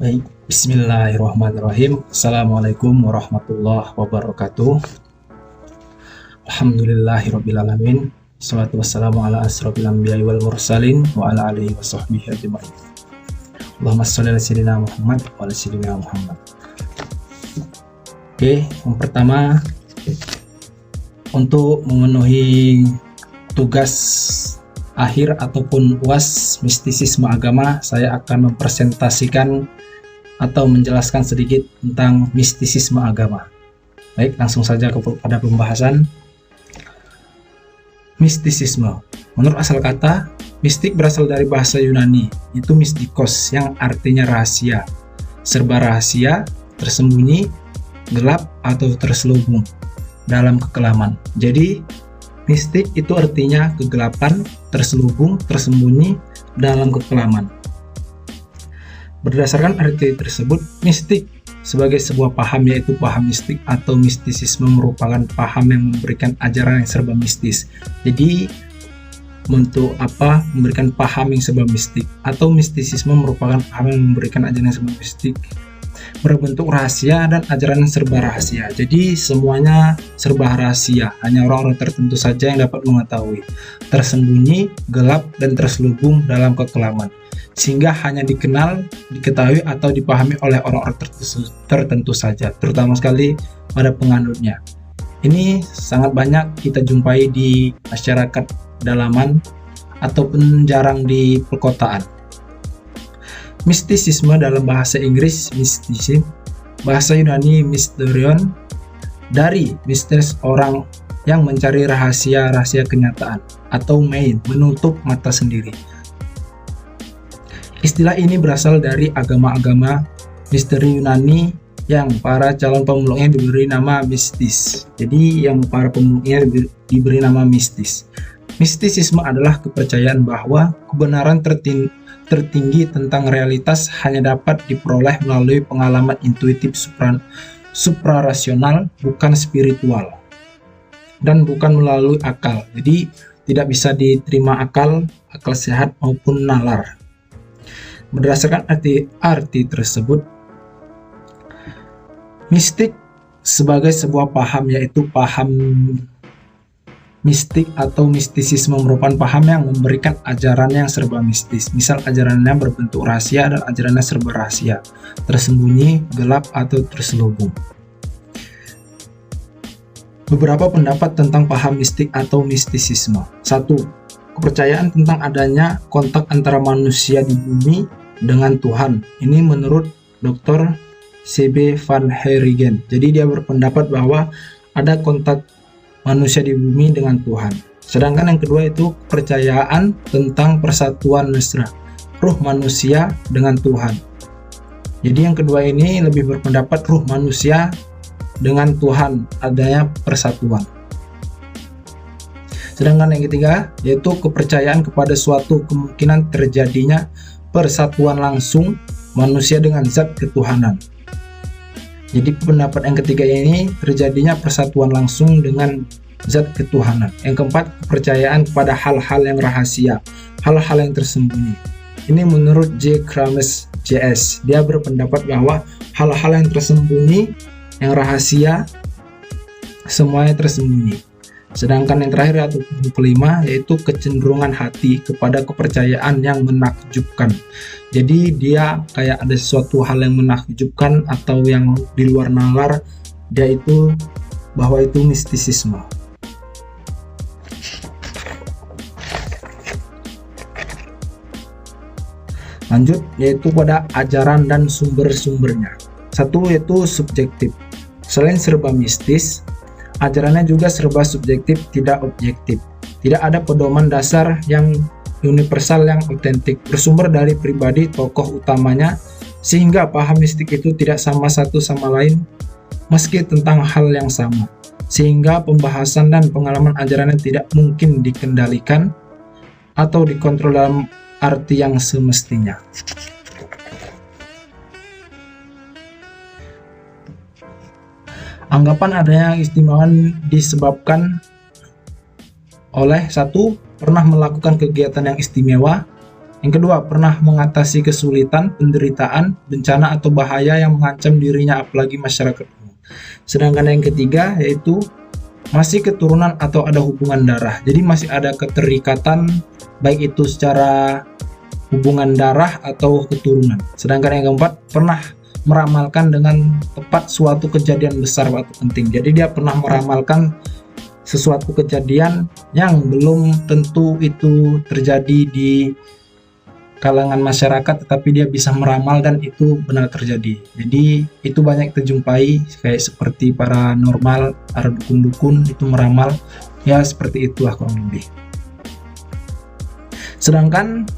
Baik, bismillahirrahmanirrahim. Assalamualaikum warahmatullahi wabarakatuh. Alhamdulillahirrabbilalamin. Assalatu wassalamu ala asrofil anbiya'i wal mursalin wa ala alihi wa sahbihi ajma'in. Allahumma sholli ala sayyidina Muhammad wa ala sayyidina Muhammad. Oke, yang pertama, untuk memenuhi tugas akhir ataupun UAS mistisisme agama, saya akan mempresentasikan atau menjelaskan sedikit tentang mistisisme agama. Baik, langsung saja kepada pembahasan. Mistisisme. Menurut asal kata, mistik berasal dari bahasa Yunani, itu mistikos yang artinya rahasia, serba rahasia, tersembunyi, gelap atau terselubung dalam kekelaman. Jadi, mistik itu artinya kegelapan, terselubung, tersembunyi dalam kekelaman. Berdasarkan arti tersebut, mistik sebagai sebuah paham, yaitu paham mistik atau mistisisme merupakan paham yang memberikan ajaran yang serba mistis. Jadi, untuk apa memberikan paham yang serba mistik atau mistisisme merupakan paham yang memberikan ajaran yang serba mistik, berbentuk rahasia dan ajaran yang serba rahasia. Jadi semuanya serba rahasia, hanya orang-orang tertentu saja yang dapat mengetahui, tersembunyi, gelap, dan terselubung dalam kekelaman, sehingga hanya dikenal, diketahui, atau dipahami oleh orang-orang tertentu saja, terutama sekali pada penganutnya. Ini sangat banyak kita jumpai di masyarakat dalaman ataupun jarang di perkotaan. Mistisisme dalam bahasa Inggris mysticism, bahasa Yunani mysterion, dari mistis orang yang mencari rahasia-rahasia kenyataan, atau main, menutup mata sendiri. Istilah ini berasal dari agama-agama misteri Yunani yang para calon pemeluknya diberi nama mistis. Jadi yang para pemeluknya diberi nama mistis. Mistisisme adalah kepercayaan bahwa kebenaran tertinggi tentang realitas hanya dapat diperoleh melalui pengalaman intuitif suprarasional, bukan spiritual, dan bukan melalui akal. Jadi tidak bisa diterima akal sehat maupun nalar. Berdasarkan arti tersebut, mistik sebagai sebuah paham, yaitu paham mistik atau mistisisme merupakan paham yang memberikan ajaran yang serba mistis. Misal ajarannya berbentuk rahasia dan ajarannya serba rahasia, tersembunyi, gelap, atau terselubung. Beberapa pendapat tentang paham mistik atau mistisisme. 1. Kepercayaan tentang adanya kontak antara manusia di bumi dengan Tuhan. Ini menurut Dr. C.B. Van Heeringen. Jadi dia berpendapat bahwa ada kontak manusia di bumi dengan Tuhan. Sedangkan yang kedua itu kepercayaan tentang persatuan mesra ruh manusia dengan Tuhan. Jadi yang kedua ini lebih berpendapat ruh manusia dengan Tuhan, adanya persatuan. Sedangkan yang ketiga yaitu kepercayaan kepada suatu kemungkinan terjadinya persatuan langsung manusia dengan zat ketuhanan. Jadi pendapat yang ketiga ini terjadinya persatuan langsung dengan zat ketuhanan. Yang keempat, kepercayaan kepada hal-hal yang rahasia, hal-hal yang tersembunyi. Ini menurut J. Krames JS. Dia berpendapat bahwa hal-hal yang tersembunyi, yang rahasia, semuanya tersembunyi. Sedangkan yang terakhir atau kelima yaitu kecenderungan hati kepada kepercayaan yang menakjubkan. Jadi dia kayak ada sesuatu hal yang menakjubkan atau yang di luar nalar, dia itu bahwa itu mistisisme. Lanjut yaitu pada ajaran dan sumber-sumbernya. 1 yaitu subjektif. Selain serba mistis, ajarannya juga serba subjektif, tidak objektif. Tidak ada pedoman dasar yang universal yang otentik, bersumber dari pribadi tokoh utamanya, sehingga paham mistik itu tidak sama satu sama lain meski tentang hal yang sama, sehingga pembahasan dan pengalaman ajarannya tidak mungkin dikendalikan atau dikontrol dalam arti yang semestinya. Anggapan adanya keistimewaan disebabkan oleh 1. Pernah melakukan kegiatan yang istimewa, Yang kedua, pernah mengatasi kesulitan, penderitaan, bencana atau bahaya yang mengancam dirinya apalagi masyarakat umum. Sedangkan yang ketiga yaitu masih keturunan atau ada hubungan darah. Jadi masih ada keterikatan baik itu secara hubungan darah atau keturunan. Sedangkan yang keempat, pernah meramalkan dengan tepat suatu kejadian besar atau penting. Jadi dia pernah meramalkan sesuatu kejadian yang belum tentu itu terjadi di kalangan masyarakat, tetapi dia bisa meramal dan itu benar terjadi. Jadi itu banyak kita jumpai kayak seperti paranormal, para dukun-dukun itu meramal, ya seperti itulah kurang lebih. Sedangkan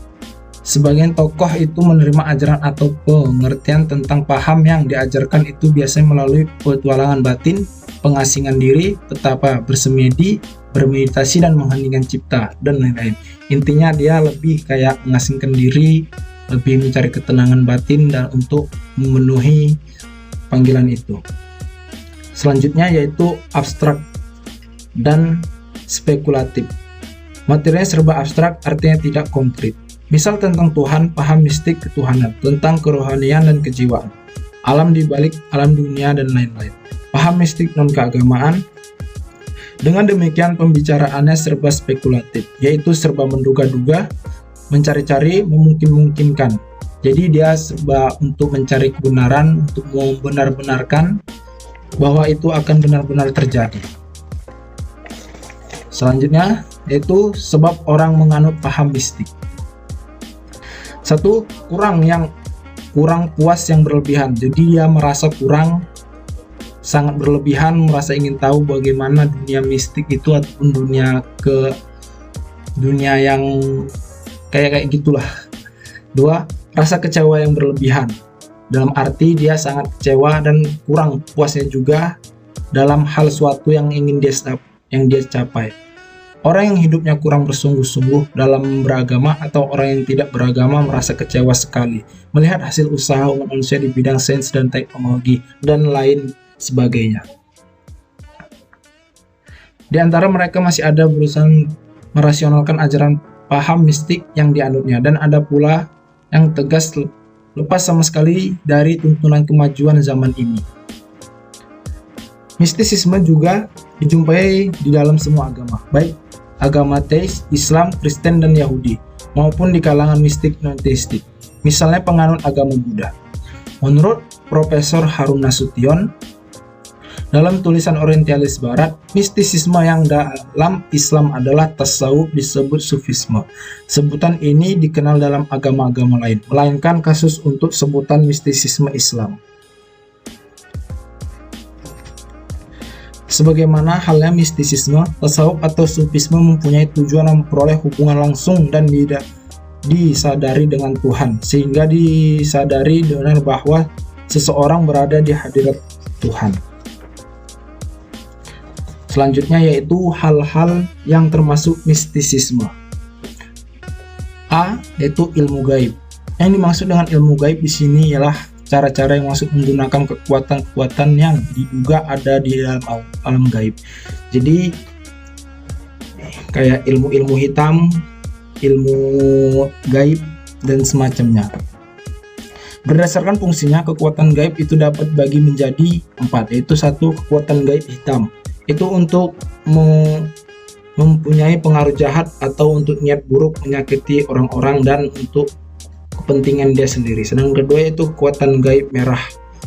sebagian tokoh itu menerima ajaran atau pengertian tentang paham yang diajarkan itu biasanya melalui petualangan batin, pengasingan diri, betapa bersemedi, bermeditasi dan mengheningkan cipta dan lain-lain. Intinya dia lebih kayak mengasingkan diri, lebih mencari ketenangan batin dan untuk memenuhi panggilan itu. Selanjutnya yaitu abstrak dan spekulatif. Materinya serba abstrak, artinya tidak konkret. Misal tentang Tuhan, paham mistik ketuhanan, tentang kerohanian dan kejiwaan, alam di balik alam dunia dan lain-lain. Paham mistik non keagamaan. Dengan demikian pembicaraannya serba spekulatif, yaitu serba menduga-duga, mencari-cari, memungkin-mungkinkan. Jadi dia serba untuk mencari kebenaran, untuk membenar-benarkan bahwa itu akan benar-benar terjadi. Selanjutnya yaitu sebab orang menganut paham mistik. Satu, kurang puas yang berlebihan. Jadi dia merasa kurang, sangat berlebihan, merasa ingin tahu bagaimana dunia mistik itu ataupun dunia yang kayak gitulah. Dua, rasa kecewa yang berlebihan. Dalam arti dia sangat kecewa dan kurang puasnya juga dalam hal suatu yang ingin dia capai. Orang yang hidupnya kurang bersungguh-sungguh dalam beragama atau orang yang tidak beragama merasa kecewa sekali melihat hasil usaha umat manusia di bidang sains dan teknologi dan lain sebagainya. Di antara mereka masih ada berusaha merasionalkan ajaran paham mistik yang dianutnya, dan ada pula yang tegas lepas sama sekali dari tuntunan kemajuan zaman ini. Mistisisme juga dijumpai di dalam semua agama, baik agama teis, Islam, Kristen, dan Yahudi, maupun di kalangan mistik non-teistik, misalnya penganut agama Buddha. Menurut Profesor Harun Nasution, dalam tulisan Orientalis Barat, mistisisme yang dalam Islam adalah tasawuf disebut sufisme. Sebutan ini dikenal dalam agama-agama lain, melainkan kasus untuk sebutan mistisisme Islam. Sebagaimana halnya mistisisme, tasawuf atau sufisme mempunyai tujuan memperoleh hubungan langsung dan disadari dengan Tuhan, sehingga disadari benar bahwa seseorang berada di hadirat Tuhan. Selanjutnya yaitu hal-hal yang termasuk mistisisme. A. Yaitu ilmu gaib. Yang dimaksud dengan ilmu gaib di sini ialah cara-cara yang masuk menggunakan kekuatan-kekuatan yang diduga ada di dalam alam gaib. Jadi kayak ilmu-ilmu hitam, ilmu gaib, dan semacamnya. Berdasarkan fungsinya, kekuatan gaib itu dapat bagi menjadi 4, yaitu 1. Kekuatan gaib hitam. Itu untuk mempunyai pengaruh jahat atau untuk niat buruk menyakiti orang-orang dan untuk kepentingan dia sendiri. Sedangkan kedua yaitu kekuatan gaib merah,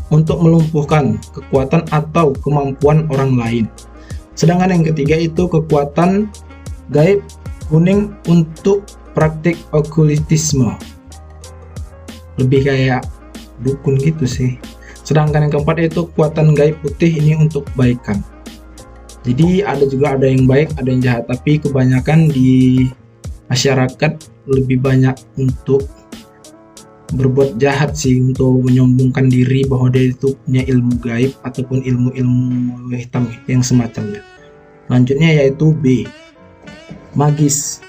untuk melumpuhkan kekuatan atau kemampuan orang lain. Sedangkan yang ketiga itu kekuatan gaib kuning untuk praktik okultisme, lebih kayak dukun gitu sih. Sedangkan yang keempat yaitu kekuatan gaib putih, ini untuk kebaikan. Jadi ada yang baik, ada yang jahat, tapi kebanyakan di masyarakat lebih banyak untuk berbuat jahat sih, untuk menyombongkan diri bahwa dia itu punya ilmu gaib ataupun ilmu-ilmu hitam yang semacamnya. Selanjutnya yaitu B. Magis.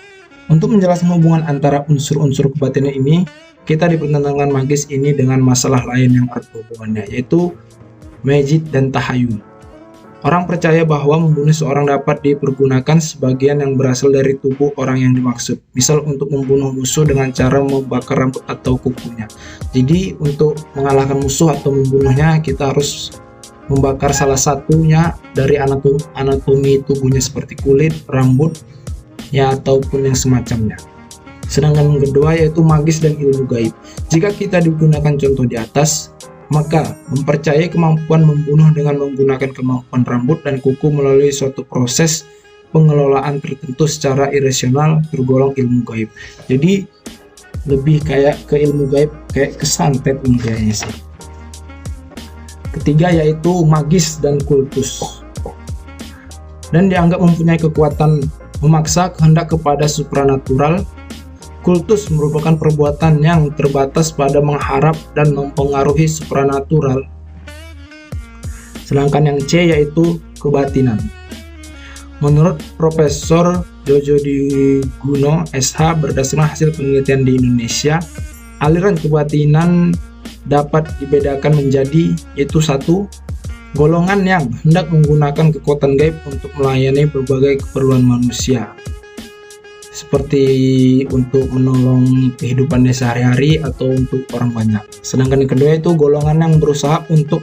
Untuk menjelaskan hubungan antara unsur-unsur kebatinan ini, kita dipertentangkan magis ini dengan masalah lain yang erat hubungannya, yaitu magic dan tahayul. Orang percaya bahwa membunuh seorang dapat dipergunakan sebagian yang berasal dari tubuh orang yang dimaksud, misal untuk membunuh musuh dengan cara membakar rambut atau kukunya. Jadi untuk mengalahkan musuh atau membunuhnya, kita harus membakar salah satunya dari anatomi tubuhnya seperti kulit, rambut, ya ataupun yang semacamnya. Sedangkan yang kedua yaitu magis dan ilmu gaib. Jika kita digunakan contoh di atas, maka mempercayai kemampuan membunuh dengan menggunakan kemampuan rambut dan kuku melalui suatu proses pengelolaan tertentu secara irasional tergolong ilmu gaib. Jadi lebih kayak ke ilmu gaib, kayak kesantet ini kayaknya sih. Ketiga yaitu magis dan kultus, dan dianggap mempunyai kekuatan memaksa kehendak kepada supranatural. Kultus merupakan perbuatan yang terbatas pada mengharap dan mempengaruhi supranatural. Sedangkan yang C yaitu kebatinan. Menurut Profesor Jojo Diguno SH, berdasarkan hasil penelitian di Indonesia, aliran kebatinan dapat dibedakan menjadi yaitu satu, golongan yang hendak menggunakan kekuatan gaib untuk melayani berbagai keperluan manusia, seperti untuk menolong kehidupannya sehari-hari atau untuk orang banyak. Sedangkan yang kedua itu golongan yang berusaha untuk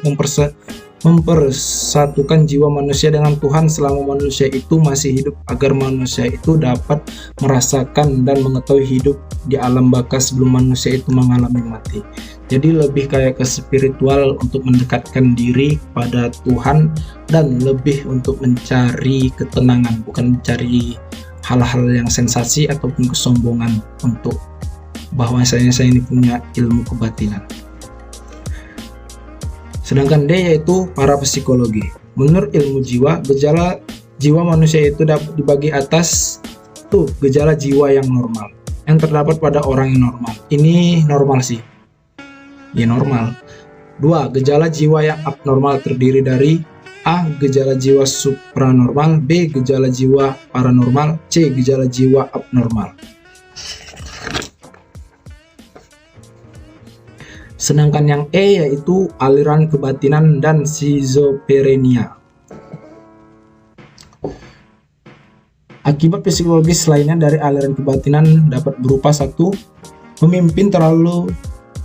mempersatukan jiwa manusia dengan Tuhan selama manusia itu masih hidup, agar manusia itu dapat merasakan dan mengetahui hidup di alam baka sebelum manusia itu mengalami mati. Jadi lebih kayak ke spiritual untuk mendekatkan diri pada Tuhan dan lebih untuk mencari ketenangan, bukan mencari hal-hal yang sensasi ataupun kesombongan untuk bahwa saya ini punya ilmu kebatinan. Sedangkan D yaitu para psikologi. Menurut ilmu jiwa, gejala jiwa manusia itu dapat dibagi atas tuh gejala jiwa yang normal, yang terdapat pada orang yang normal. Ini normal sih, ya normal. 2. Gejala jiwa yang abnormal terdiri dari A. Gejala jiwa supranormal, B. Gejala jiwa paranormal, C. Gejala jiwa abnormal. Sedangkan yang E yaitu aliran kebatinan dan schizophrenia. Akibat psikologis lainnya dari aliran kebatinan dapat berupa satu, pemimpin terlalu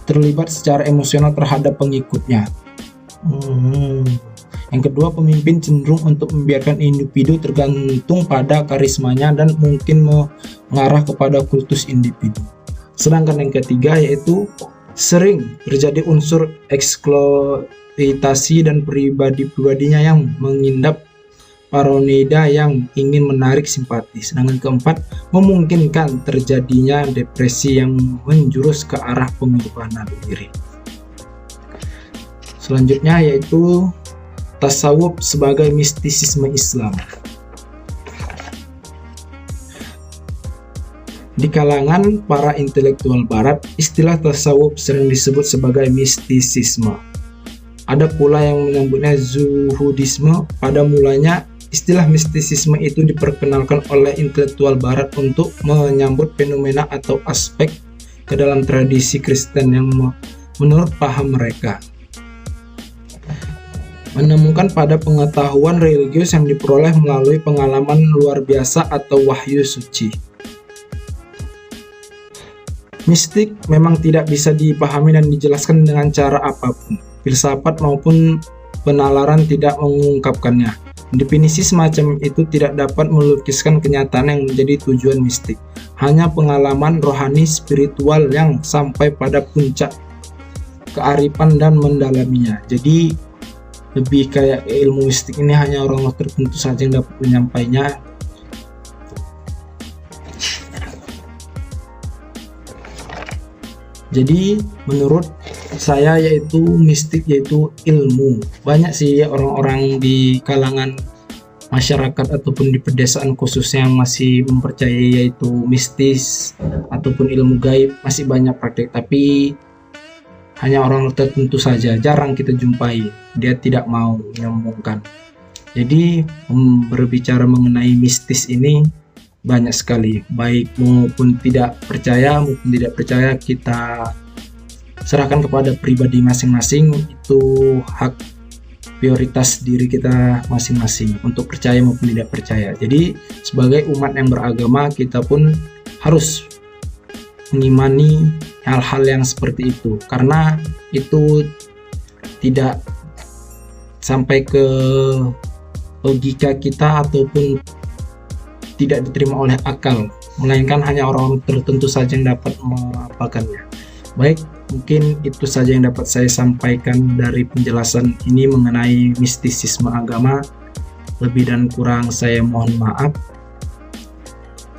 terlibat secara emosional terhadap pengikutnya. Yang kedua, pemimpin cenderung untuk membiarkan individu tergantung pada karismanya dan mungkin mengarah kepada kultus individu. Sedangkan yang ketiga yaitu sering terjadi unsur eksploitasi dan pribadi-pribadinya yang mengindap paranoida yang ingin menarik simpati. Sedangkan keempat, memungkinkan terjadinya depresi yang menjurus ke arah pengorbanan diri. Selanjutnya yaitu tasawuf sebagai mistisisme Islam. Di kalangan para intelektual barat, istilah tasawuf sering disebut sebagai mistisisme. Ada pula yang menyebutnya zuhudisme. Pada mulanya, istilah mistisisme itu diperkenalkan oleh intelektual barat untuk menyambut fenomena atau aspek ke dalam tradisi Kristen yang menurut paham mereka menemukan pada pengetahuan religius yang diperoleh melalui pengalaman luar biasa atau wahyu suci. Mistik memang tidak bisa dipahami dan dijelaskan dengan cara apapun. Filsafat maupun penalaran tidak mengungkapkannya. Definisi semacam itu tidak dapat melukiskan kenyataan yang menjadi tujuan mistik. Hanya pengalaman rohani spiritual yang sampai pada puncak kearifan dan mendalaminya. Jadi lebih kayak ilmu mistik ini hanya orang-orang tertentu saja yang dapat menyampaikannya. Jadi menurut saya yaitu mistik yaitu ilmu. Banyak sih orang-orang di kalangan masyarakat ataupun di pedesaan khususnya yang masih mempercayai yaitu mistis ataupun ilmu gaib, masih banyak praktek, tapi hanya orang tertentu saja, jarang kita jumpai. Dia tidak mau menyombongkan. Jadi berbicara mengenai mistis ini banyak sekali, baik maupun tidak percaya kita serahkan kepada pribadi masing-masing. Itu hak prioritas diri kita masing-masing untuk percaya maupun tidak percaya. Jadi sebagai umat yang beragama, kita pun harus mengimani hal-hal yang seperti itu, karena itu tidak sampai ke logika kita ataupun tidak diterima oleh akal, melainkan hanya orang tertentu saja yang dapat mengapakannya. Baik, mungkin itu saja yang dapat saya sampaikan dari penjelasan ini mengenai mistisisme agama. Lebih dan kurang saya mohon maaf.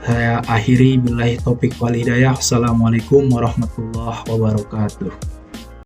Saya akhiri, billahi taufik wal hidayah. Assalamualaikum warahmatullahi wabarakatuh.